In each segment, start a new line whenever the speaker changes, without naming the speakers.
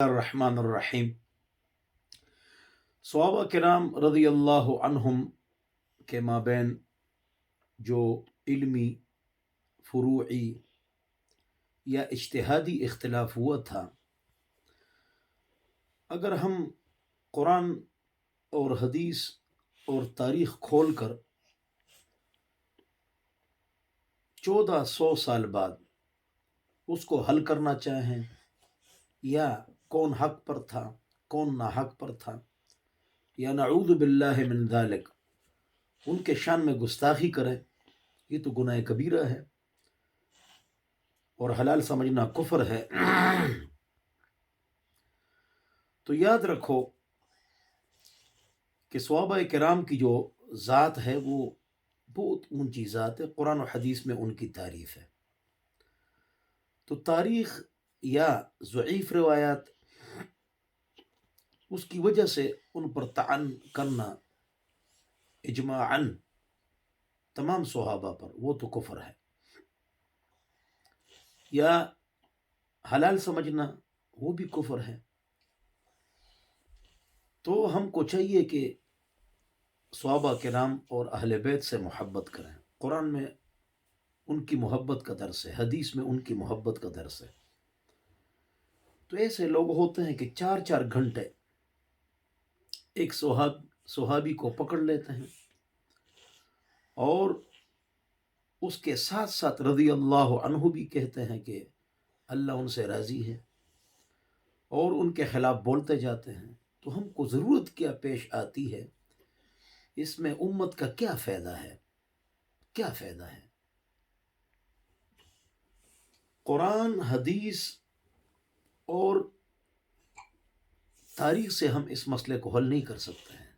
الرحمن الرحیم۔ صحابہ کرام رضی اللہ عنہم کے مابین جو علمی، فروعی یا اجتہادی اختلاف ہوا تھا، اگر ہم قرآن اور حدیث اور تاریخ کھول کر 1400 سال بعد اس کو حل کرنا چاہیں، یا کون حق پر تھا کون ناحق پر تھا، یا نعوذ باللہ من ذالک ان کے شان میں گستاخی کرے، یہ تو گناہ کبیرہ ہے اور حلال سمجھنا کفر ہے۔ تو یاد رکھو کہ صحابہ کرام کی جو ذات ہے وہ بہت اونچی ذات ہے، قرآن و حدیث میں ان کی تعریف ہے۔ تو تاریخ یا ضعیف روایات، اس کی وجہ سے ان پر طعن کرنا اجماعاً تمام صحابہ پر، وہ تو کفر ہے۔ یا حلال سمجھنا، وہ بھی کفر ہے۔ تو ہم کو چاہیے کہ صحابہ کرام اور اہل بیت سے محبت کریں۔ قرآن میں ان کی محبت کا درس ہے، حدیث میں ان کی محبت کا درس ہے۔ تو ایسے لوگ ہوتے ہیں کہ 4 گھنٹے ایک صحابی کو پکڑ لیتے ہیں اور اس کے ساتھ ساتھ رضی اللہ عنہ بھی کہتے ہیں کہ اللہ ان سے راضی ہے، اور ان کے خلاف بولتے جاتے ہیں۔ تو ہم کو ضرورت کیا پیش آتی ہے، اس میں امت کا کیا فائدہ ہے؟ کیا فائدہ ہے؟ قرآن، حدیث اور تاریخ سے ہم اس مسئلے کو حل نہیں کر سکتے ہیں۔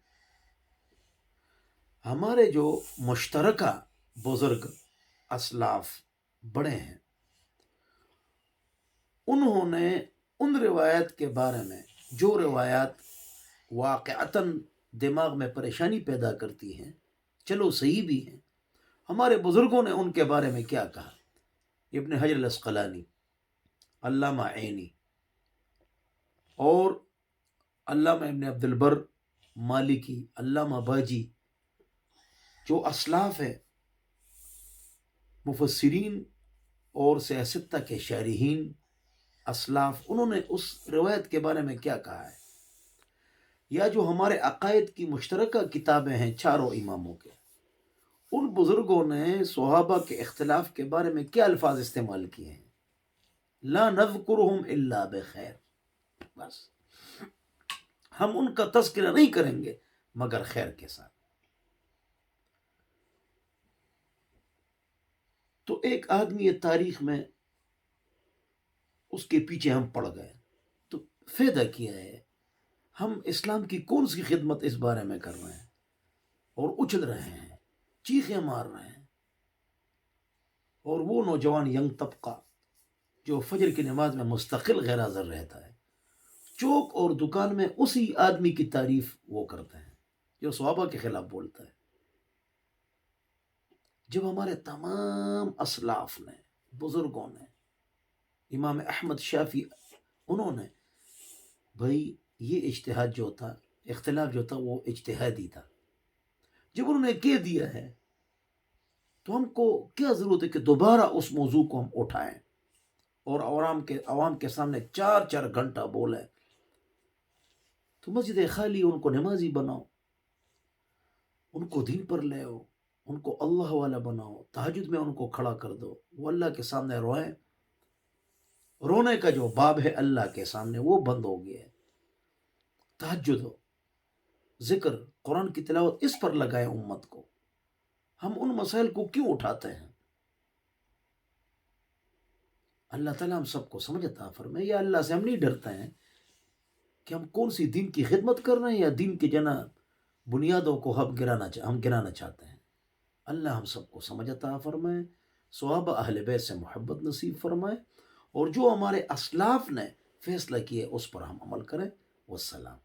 ہمارے جو مشترکہ بزرگ اسلاف بڑے ہیں، انہوں نے ان روایات کے بارے میں جو روایات واقعتاً دماغ میں پریشانی پیدا کرتی ہیں، چلو صحیح بھی ہیں، ہمارے بزرگوں نے ان کے بارے میں کیا کہا؟ ابن حجر العسقلانی، علامہ عینی اور علامہ ابن عبد البر مالکی، علامہ باجی، جو اسلاف ہیں، مفسرین اور سیاستہ کے شارحین اسلاف، انہوں نے اس روایت کے بارے میں کیا کہا ہے؟ یا جو ہمارے عقائد کی مشترکہ کتابیں ہیں چاروں اماموں کے، ان بزرگوں نے صحابہ کے اختلاف کے بارے میں کیا الفاظ استعمال کیے ہیں؟ لا نذکرہم الا بخیر، بس ہم ان کا تذکرہ نہیں کریں گے مگر خیر کے ساتھ۔ تو ایک آدمی تاریخ میں اس کے پیچھے ہم پڑ گئے، تو فائدہ کیا ہے؟ ہم اسلام کی کون سی خدمت اس بارے میں کر رہے ہیں اور اچھل رہے ہیں، چیخیں مار رہے ہیں۔ اور وہ نوجوان ینگ طبقہ جو فجر کی نماز میں مستقل غیر حاضر رہتا ہے، چوک اور دکان میں اسی آدمی کی تعریف وہ کرتے ہیں جو صحابہ کے خلاف بولتا ہے۔ جب ہمارے تمام اسلاف نے، بزرگوں نے، امام احمد شافعی، انہوں نے بھائی یہ اجتہاد جو تھا، اختلاف جو تھا وہ اجتہادی تھا، جب انہوں نے کہہ دیا ہے تو ہم کو کیا ضرورت ہے کہ دوبارہ اس موضوع کو ہم اٹھائیں اور عوام کے سامنے 4 گھنٹہ بولیں؟ تو مسجد خالی ان کو نمازی بناؤ، ان کو دین پر لے آؤ، ان کو اللہ والا بناؤ، تہجد میں ان کو کھڑا کر دو، وہ اللہ کے سامنے روئیں۔ رونے کا جو باب ہے اللہ کے سامنے وہ بند ہو گیا ہے۔ تہجد ہو، ذکر، قرآن کی تلاوت، اس پر لگائے امت کو۔ ہم ان مسائل کو کیوں اٹھاتے ہیں؟ اللہ تعالیٰ ہم سب کو سمجھ عطا فرمائے۔ یا اللہ سے ہم نہیں ڈرتے ہیں کہ ہم کون سی دین کی خدمت کر رہے ہیں، یا دین کی بنیادوں کو ہم گرانا چاہتے ہیں۔ اللہ ہم سب کو سمجھ عطا فرمائے، صحابہ اہل بیت سے محبت نصیب فرمائے، اور جو ہمارے اسلاف نے فیصلہ کیے اس پر ہم عمل کریں۔ والسلام۔